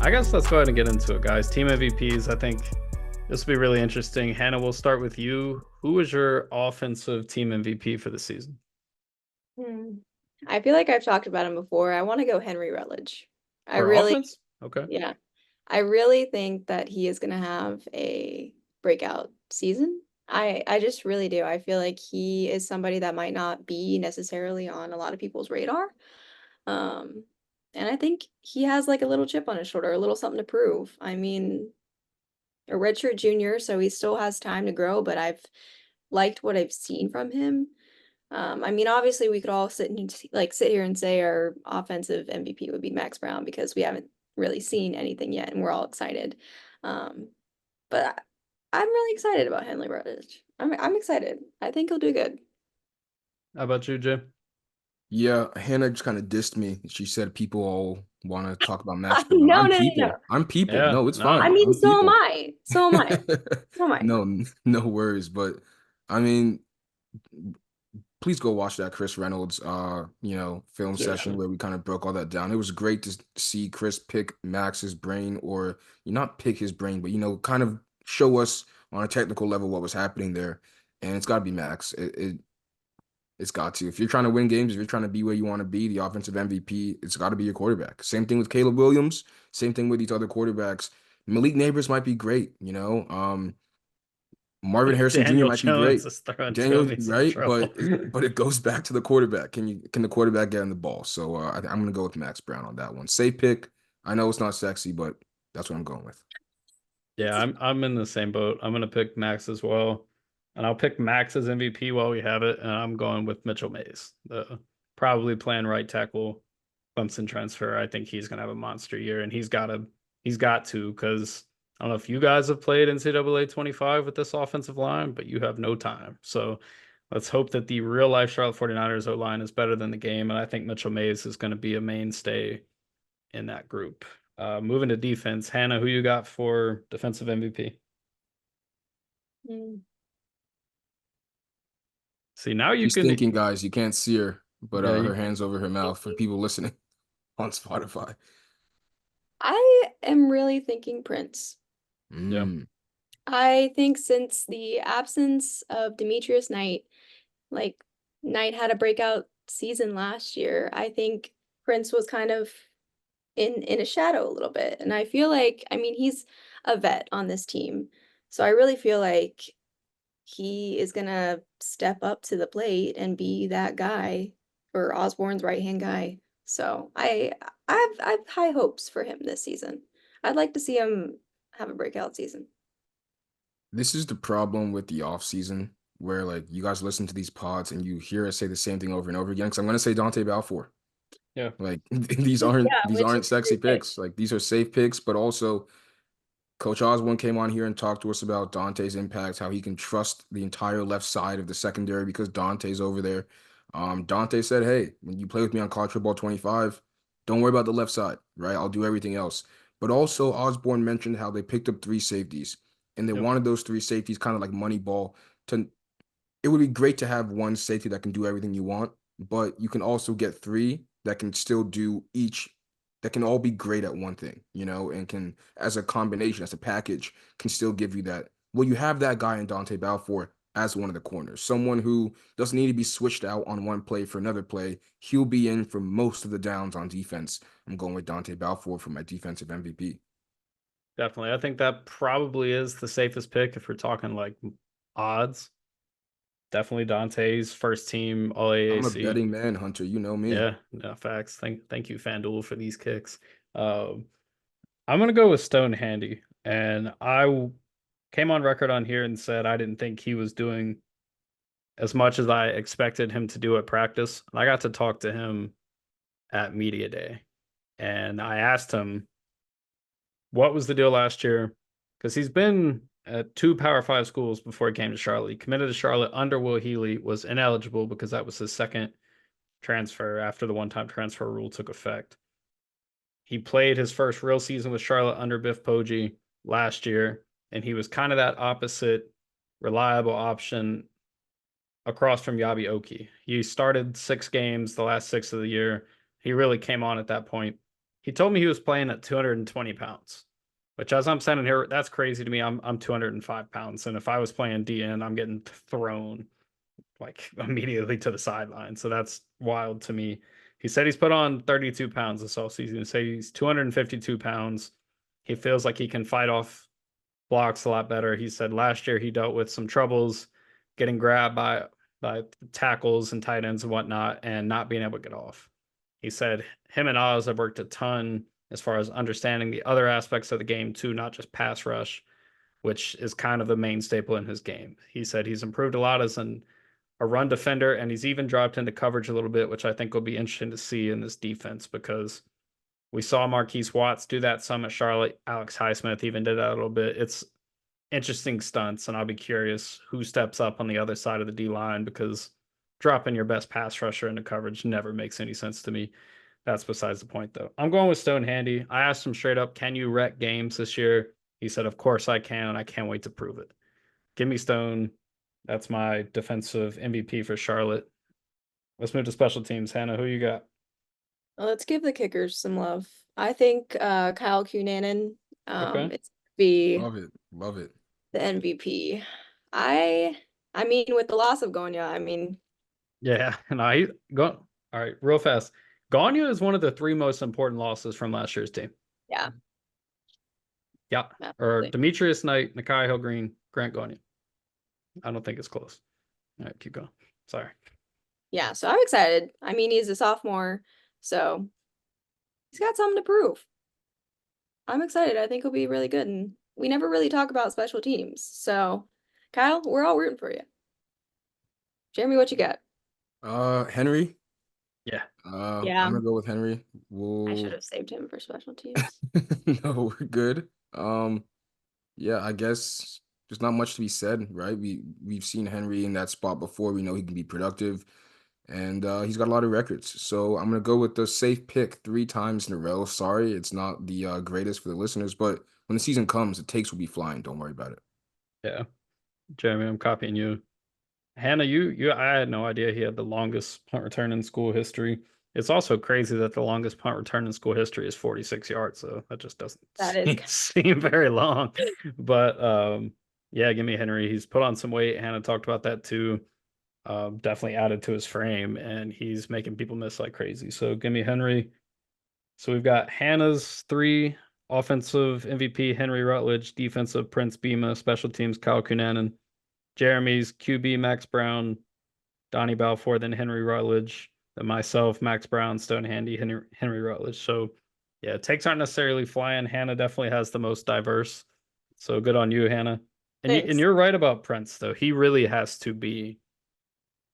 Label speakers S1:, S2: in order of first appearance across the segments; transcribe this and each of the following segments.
S1: I guess let's go ahead and get into it, guys. Team MVPs. I think this will be really interesting. Hannah, we'll start with you. Who was your offensive team MVP for the season?
S2: Hmm. I feel like I've talked about him before. I want to go Henry Rutledge. I
S1: For
S2: really,
S1: offense? Okay.
S2: yeah, I really think that he is going to have a breakout season. I just really do. I feel like he is somebody that might not be necessarily on a lot of people's radar. Um, and I think he has like a little chip on his shoulder, a little something to prove. I mean, a redshirt junior, so he still has time to grow, but I've liked what I've seen from him. I mean, obviously, we could all sit here and say our offensive MVP would be Max Brown because we haven't really seen anything yet, and we're all excited. Um, but I'm really excited about Henley Rutledge. I'm excited. I think he'll do good.
S1: How about you, Jay?
S3: Yeah, Hannah just kind of dissed me. She said people all want to talk about Max Brown.
S2: No,
S3: I'm
S2: no, no, no.
S3: people. I'm people.
S1: Yeah,
S3: No, it's
S1: no.
S2: I
S3: fine.
S2: mean,
S3: I'm
S2: so am
S3: people.
S2: I. So am I. So am I.
S3: No worries. But I mean, please go watch that Chris Reynolds film
S2: Yeah.
S3: session where we kind of broke all that down. It was great to see Chris pick Max's brain, or not pick his brain, but kind of show us on a technical level what was happening there. And it's got to be Max. It's got to. If you're trying to win games, if you're trying to be where you want to be, the offensive MVP, it's got to be your quarterback. Same thing with Caleb Williams. Same thing with these other quarterbacks. Malik Neighbors might be great. Marvin Harrison Jr.
S1: Daniel
S3: might be
S1: Jones
S3: great.
S1: is throwing
S3: Daniel,
S1: Toby some
S3: right?
S1: trouble.
S3: But it goes back to the quarterback. Can the quarterback get in the ball? So I'm gonna go with Max Brown on that one. Safe pick. I know it's not sexy, but that's what I'm going with.
S1: Yeah, I'm in the same boat. I'm gonna pick Max as well. And I'll pick Max as MVP while we have it. And I'm going with Mitchell Mays, the probably playing right tackle, Clemson transfer. I think he's gonna have a monster year, and he's got to, because I don't know if you guys have played NCAA 25 with this offensive line, but you have no time. So let's hope that the real life Charlotte 49ers O line is better than the game. And I think Mitchell Mays is going to be a mainstay in that group. Moving to defense, Hannah, who you got for defensive MVP?
S2: Mm.
S1: See, now you
S3: She's
S1: can,
S3: thinking, guys. You can't see her, but
S1: yeah,
S3: her hands over her mouth for people listening on Spotify.
S2: I am really thinking Prince.
S1: yeah,
S3: Mm.
S2: I think since the absence of Demetrius Knight, like Knight had a breakout season last year, I think Prince was kind of in a shadow a little bit. And I feel like, I mean, he's a vet on this team. So I really feel like he is gonna step up to the plate and be that guy for Osborne's right-hand guy. So I have high hopes for him this season. I'd like to see him have a breakout season.
S3: This is the problem with the off season, where like you guys listen to these pods and you hear us say the same thing over and over again. Because I'm gonna say Dante Balfour.
S1: yeah.
S3: Like these aren't
S2: Yeah,
S3: these
S2: which is
S3: aren't
S2: a
S3: sexy
S2: great pick.
S3: picks. Like these are safe picks, but also Coach Osborne came on here and talked to us about Dante's impact, how he can trust the entire left side of the secondary because Dante's over there. Dante said, "Hey, when you play with me on College Football 25, don't worry about the left side, right? I'll do everything else." But also, Osborne mentioned how they picked up three safeties, and they
S1: Yep.
S3: wanted those three safeties kind of like Moneyball. To it would be great to have one safety that can do everything you want, but you can also get three that can still do each, that can all be great at one thing, and can, as a combination, as a package, can still give you that. Well, you have that guy in Dante Balfour as one of the corners, someone who doesn't need to be switched out on one play for another play. He'll be in for most of the downs on defense. I'm going with Dante Balfour for my defensive MVP.
S1: Definitely. I think that probably is the safest pick if we're talking like odds. Definitely Dante's first team All
S3: I'm a
S1: AAC.
S3: betting man, Hunter. You know me.
S1: Yeah, no facts. Thank you, FanDuel, for these kicks. Um, I'm gonna go with Stone Handy, and came on record on here and said I didn't think he was doing as much as I expected him to do at practice. And I got to talk to him at media day, and I asked him what was the deal last year, because he's been at two Power Five schools before he came to Charlotte. He committed to Charlotte under Will Healy, was ineligible because that was his second transfer after the one-time transfer rule took effect. He played his first real season with Charlotte under Biff Poggi last year, and he was kind of that opposite reliable option across from Yabi Oki. He started 6 games the last 6 of the year. He really came on at that point. he told me he was playing at 220 pounds, which as I'm standing here, that's crazy to me. I'm 205 pounds. And if I was playing DN, I'm getting thrown like immediately to the sideline. So that's wild to me. He said he's put on 32 pounds this offseason. He said he's 252 pounds. He feels like he can fight off blocks a lot better. He said last year he dealt with some troubles getting grabbed by tackles and tight ends and whatnot and not being able to get off. He said him and Oz have worked a ton as far as understanding the other aspects of the game too, not just pass rush, which is kind of the main staple in his game. He said he's improved a lot as a run defender, and he's even dropped into coverage a little bit, which I think will be interesting to see in this defense because we saw Marquise Watts do that some at Charlotte. Alex Highsmith even did that a little bit. It's interesting stunts, and I'll be curious who steps up on the other side of the D line because dropping your best pass rusher into coverage never makes any sense to me. That's besides the point, though. I'm going with Stone Handy. I asked him straight up, can you wreck games this year? He said, of course I can, and I can't wait to prove it. Give me Stone. That's my defensive MVP for Charlotte. Let's move to special teams. Hannah, who you got?
S2: Let's give the kickers some love. I think Kyle Cunanan
S1: Okay.
S2: it's be
S3: Love it.
S2: the MVP. I mean, with the loss of Gonya, I mean,
S1: Yeah, and I go all right, real fast. Ganya is one of the 3 most important losses from last year's team.
S2: yeah.
S1: Yeah. Or
S2: Absolutely.
S1: Demetrius Knight, Nakai Hill-Green, Grant Ganya. I don't think it's close. All right, keep going. Sorry.
S2: Yeah, so I'm excited. I mean, he's a sophomore, so he's got something to prove. I'm excited. I think he'll be really good. And we never really talk about special teams. So, Kyle, we're all rooting for you. Jeremy, what you got?
S3: Henry.
S1: Yeah.
S2: Yeah.
S3: I'm gonna go with Henry.
S2: I
S3: We'll
S2: should have saved him for special teams.
S3: no, we're good. Yeah, I guess there's not much to be said, right? We've seen Henry in that spot before. We know he can be productive, and he's got a lot of records. So I'm gonna go with the safe pick 3 times in a row. Sorry, it's not the greatest for the listeners, but when the season comes, the takes will be flying. Don't worry about it.
S1: Yeah. Jeremy, I'm copying you. Hannah, you I had no idea he had the longest punt return in school history. It's also crazy that the longest punt return in school history is 46 yards, so that just doesn't
S2: That is
S1: seem very long. But yeah, give me Henry. He's put on some weight. Hannah talked about that too. Definitely added to his frame, and he's making people miss like crazy. So give me Henry. So we've got Hannah's 3 offensive MVP, Henry Rutledge, defensive Prince Bima, special teams Kyle Cunanan, Jeremy's QB Max Brown, Donnie Balfour, then Henry Rutledge, then myself, Max Brown, Stone Handy, Henry Rutledge. So yeah, takes aren't necessarily flying. Hannah definitely has the most diverse. So good on you, Hannah. And
S2: Thanks.
S1: you're right about Prince though. He really has to be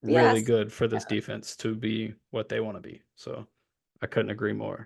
S1: really
S2: Yes.
S1: good for this defense to be what they want to be. So I couldn't agree more.